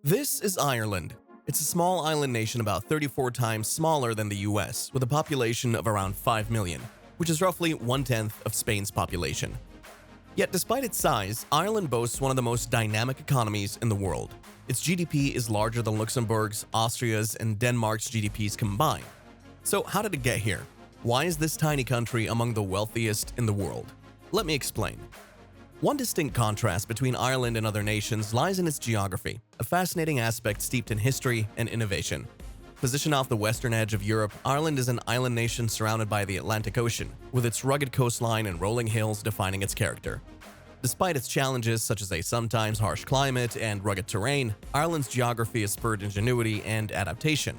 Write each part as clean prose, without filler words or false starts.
This is Ireland. It's a small island nation about 34 times smaller than the US, with a population of around 5 million, which is roughly one-tenth of Spain's population. Yet despite its size, Ireland boasts one of the most dynamic economies in the world. Its GDP is larger than Luxembourg's, Austria's, and Denmark's GDPs combined. So how did it get here? Why is this tiny country among the wealthiest in the world? Let me explain. One distinct contrast between Ireland and other nations lies in its geography, a fascinating aspect steeped in history and innovation. Positioned off the western edge of Europe, Ireland is an island nation surrounded by the Atlantic Ocean, with its rugged coastline and rolling hills defining its character. Despite its challenges such as a sometimes harsh climate and rugged terrain, Ireland's geography has spurred ingenuity and adaptation.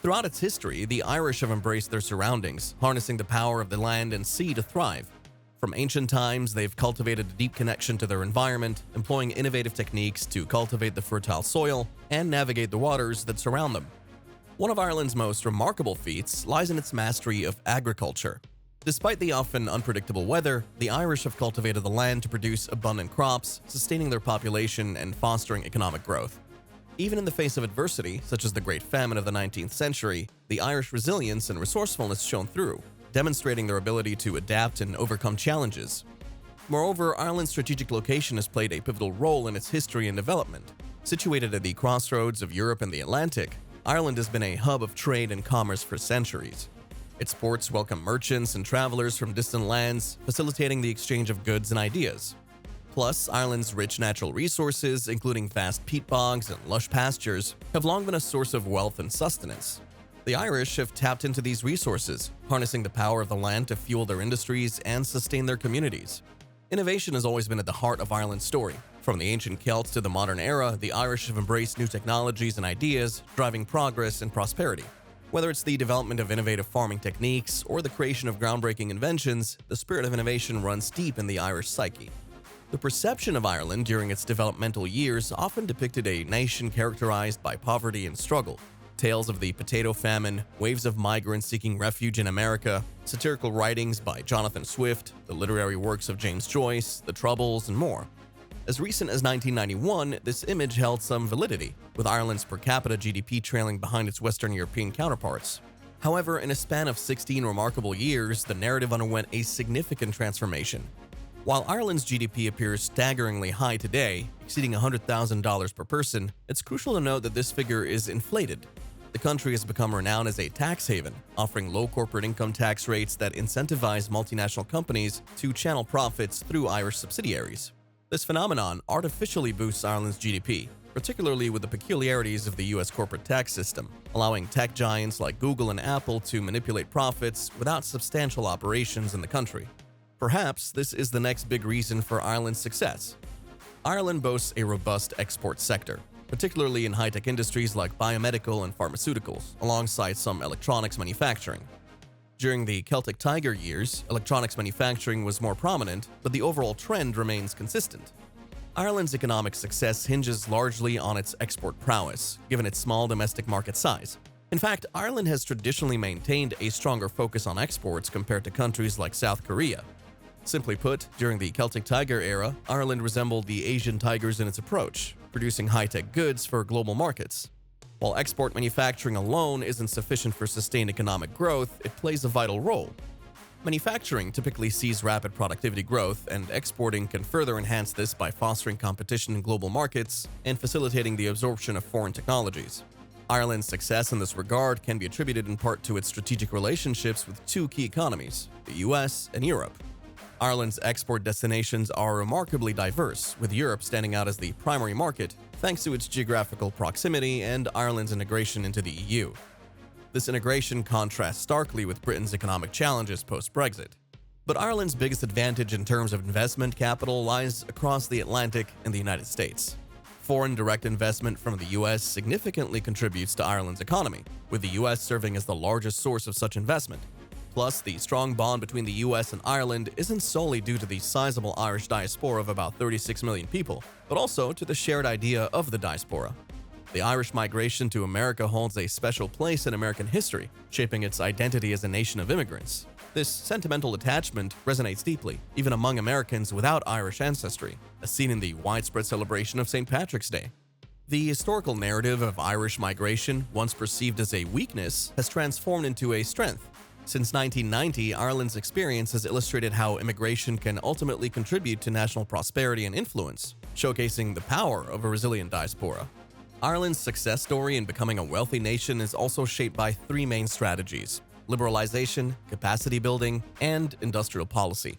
Throughout its history, the Irish have embraced their surroundings, harnessing the power of the land and sea to thrive. From ancient times, they've cultivated a deep connection to their environment, employing innovative techniques to cultivate the fertile soil and navigate the waters that surround them. One of Ireland's most remarkable feats lies in its mastery of agriculture. Despite the often unpredictable weather, the Irish have cultivated the land to produce abundant crops, sustaining their population and fostering economic growth. Even in the face of adversity, such as the Great Famine of the 19th century, the Irish resilience and resourcefulness shone through, demonstrating their ability to adapt and overcome challenges. Moreover, Ireland's strategic location has played a pivotal role in its history and development. Situated at the crossroads of Europe and the Atlantic, Ireland has been a hub of trade and commerce for centuries. Its ports welcome merchants and travelers from distant lands, facilitating the exchange of goods and ideas. Plus, Ireland's rich natural resources, including vast peat bogs and lush pastures, have long been a source of wealth and sustenance. The Irish have tapped into these resources, harnessing the power of the land to fuel their industries and sustain their communities. Innovation has always been at the heart of Ireland's story. From the ancient Celts to the modern era, the Irish have embraced new technologies and ideas, driving progress and prosperity. Whether it's the development of innovative farming techniques or the creation of groundbreaking inventions, the spirit of innovation runs deep in the Irish psyche. The perception of Ireland during its developmental years often depicted a nation characterized by poverty and struggle. Tales of the potato famine, waves of migrants seeking refuge in America, satirical writings by Jonathan Swift, the literary works of James Joyce, the Troubles, and more. As recent as 1991, this image held some validity, with Ireland's per capita GDP trailing behind its Western European counterparts. However, in a span of 16 remarkable years, the narrative underwent a significant transformation. While Ireland's GDP appears staggeringly high today, exceeding $100,000 per person, it's crucial to note that this figure is inflated. The country has become renowned as a tax haven, offering low corporate income tax rates that incentivize multinational companies to channel profits through Irish subsidiaries. This phenomenon artificially boosts Ireland's GDP, particularly with the peculiarities of the US corporate tax system, allowing tech giants like Google and Apple to manipulate profits without substantial operations in the country. Perhaps this is the next big reason for Ireland's success. Ireland boasts a robust export sector, particularly in high-tech industries like biomedical and pharmaceuticals, alongside some electronics manufacturing. During the Celtic Tiger years, electronics manufacturing was more prominent, but the overall trend remains consistent. Ireland's economic success hinges largely on its export prowess, given its small domestic market size. In fact, Ireland has traditionally maintained a stronger focus on exports compared to countries like South Korea. Simply put, during the Celtic Tiger era, Ireland resembled the Asian tigers in its approach, producing high-tech goods for global markets. While export manufacturing alone isn't sufficient for sustained economic growth, it plays a vital role. Manufacturing typically sees rapid productivity growth, and exporting can further enhance this by fostering competition in global markets and facilitating the absorption of foreign technologies. Ireland's success in this regard can be attributed in part to its strategic relationships with two key economies, the US and Europe. Ireland's export destinations are remarkably diverse, with Europe standing out as the primary market thanks to its geographical proximity and Ireland's integration into the EU. This integration contrasts starkly with Britain's economic challenges post-Brexit. But Ireland's biggest advantage in terms of investment capital lies across the Atlantic in the United States. Foreign direct investment from the US significantly contributes to Ireland's economy, with the US serving as the largest source of such investment. Plus, the strong bond between the US and Ireland isn't solely due to the sizable Irish diaspora of about 36 million people, but also to the shared idea of the diaspora. The Irish migration to America holds a special place in American history, shaping its identity as a nation of immigrants. This sentimental attachment resonates deeply, even among Americans without Irish ancestry, as seen in the widespread celebration of St. Patrick's Day. The historical narrative of Irish migration, once perceived as a weakness, has transformed into a strength. Since 1990, Ireland's experience has illustrated how immigration can ultimately contribute to national prosperity and influence, showcasing the power of a resilient diaspora. Ireland's success story in becoming a wealthy nation is also shaped by three main strategies: liberalization, capacity building, and industrial policy.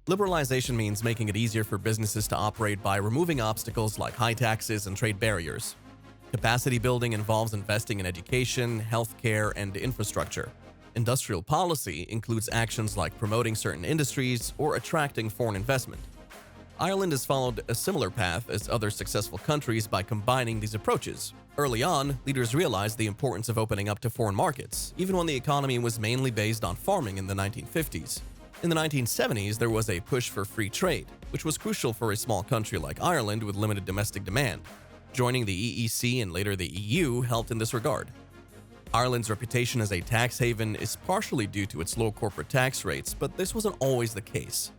Liberalization means making it easier for businesses to operate by removing obstacles like high taxes and trade barriers. Capacity building involves investing in education, healthcare, and infrastructure. Industrial policy includes actions like promoting certain industries or attracting foreign investment. Ireland has followed a similar path as other successful countries by combining these approaches. Early on, leaders realized the importance of opening up to foreign markets, even when the economy was mainly based on farming in the 1950s. In the 1970s, there was a push for free trade, which was crucial for a small country like Ireland with limited domestic demand. Joining the EEC and later the EU helped in this regard. Ireland's reputation as a tax haven is partially due to its low corporate tax rates, but this wasn't always the case.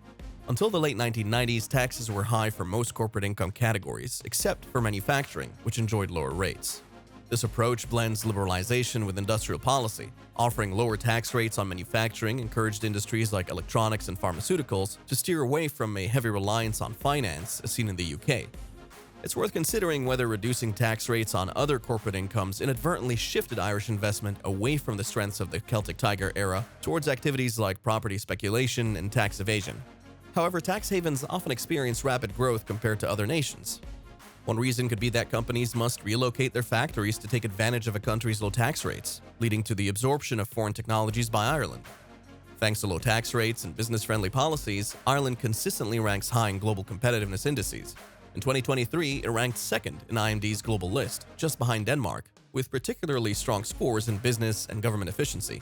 Until the late 1990s, taxes were high for most corporate income categories, except for manufacturing, which enjoyed lower rates. This approach blends liberalization with industrial policy. Offering lower tax rates on manufacturing encouraged industries like electronics and pharmaceuticals to steer away from a heavy reliance on finance, as seen in the UK. It's worth considering whether reducing tax rates on other corporate incomes inadvertently shifted Irish investment away from the strengths of the Celtic Tiger era towards activities like property speculation and tax evasion. However, tax havens often experience rapid growth compared to other nations. One reason could be that companies must relocate their factories to take advantage of a country's low tax rates, leading to the absorption of foreign technologies by Ireland. Thanks to low tax rates and business-friendly policies, Ireland consistently ranks high in global competitiveness indices. In 2023, it ranked second in IMD's global list, just behind Denmark, with particularly strong scores in business and government efficiency.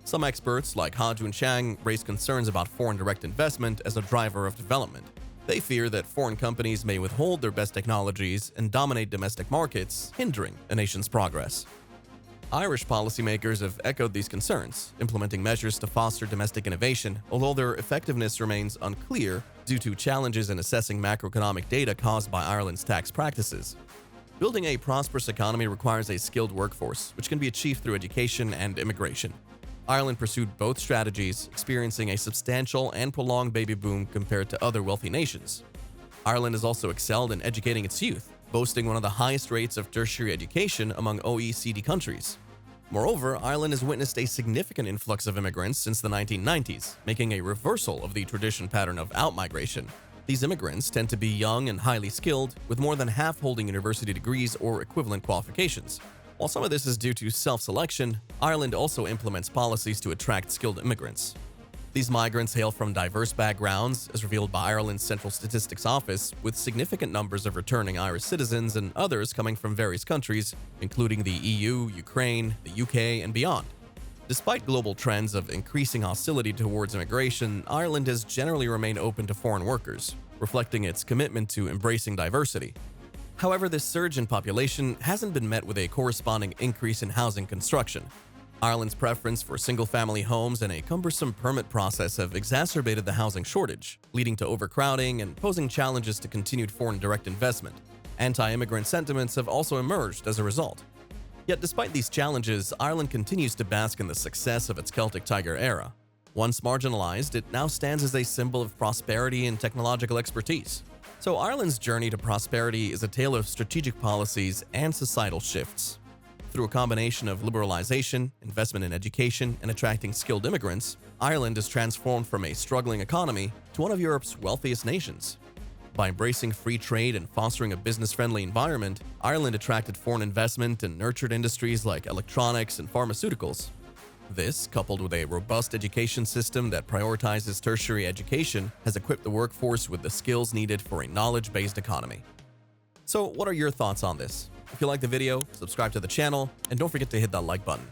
Some experts, like Ha Jun-chang, raise concerns about foreign direct investment as a driver of development. They fear that foreign companies may withhold their best technologies and dominate domestic markets, hindering a nation's progress. Irish policymakers have echoed these concerns, implementing measures to foster domestic innovation, although their effectiveness remains unclear due to challenges in assessing macroeconomic data caused by Ireland's tax practices. Building a prosperous economy requires a skilled workforce, which can be achieved through education and immigration. Ireland pursued both strategies, experiencing a substantial and prolonged baby boom compared to other wealthy nations. Ireland has also excelled in educating its youth, boasting one of the highest rates of tertiary education among OECD countries. Moreover, Ireland has witnessed a significant influx of immigrants since the 1990s, making a reversal of the traditional pattern of outmigration. These immigrants tend to be young and highly skilled, with more than half holding university degrees or equivalent qualifications. While some of this is due to self-selection, Ireland also implements policies to attract skilled immigrants. These migrants hail from diverse backgrounds, as revealed by Ireland's Central Statistics Office, with significant numbers of returning Irish citizens and others coming from various countries, including the EU, Ukraine, the UK, and beyond. Despite global trends of increasing hostility towards immigration, Ireland has generally remained open to foreign workers, reflecting its commitment to embracing diversity. However, this surge in population hasn't been met with a corresponding increase in housing construction. Ireland's preference for single-family homes and a cumbersome permit process have exacerbated the housing shortage, leading to overcrowding and posing challenges to continued foreign direct investment. Anti-immigrant sentiments have also emerged as a result. Yet despite these challenges, Ireland continues to bask in the success of its Celtic Tiger era. Once marginalized, it now stands as a symbol of prosperity and technological expertise. So Ireland's journey to prosperity is a tale of strategic policies and societal shifts. Through a combination of liberalization, investment in education, and attracting skilled immigrants, Ireland has transformed from a struggling economy to one of Europe's wealthiest nations. By embracing free trade and fostering a business-friendly environment, Ireland attracted foreign investment and nurtured industries like electronics and pharmaceuticals. This, coupled with a robust education system that prioritizes tertiary education, has equipped the workforce with the skills needed for a knowledge-based economy. So, what are your thoughts on this? If you liked the video, subscribe to the channel, and don't forget to hit that like button.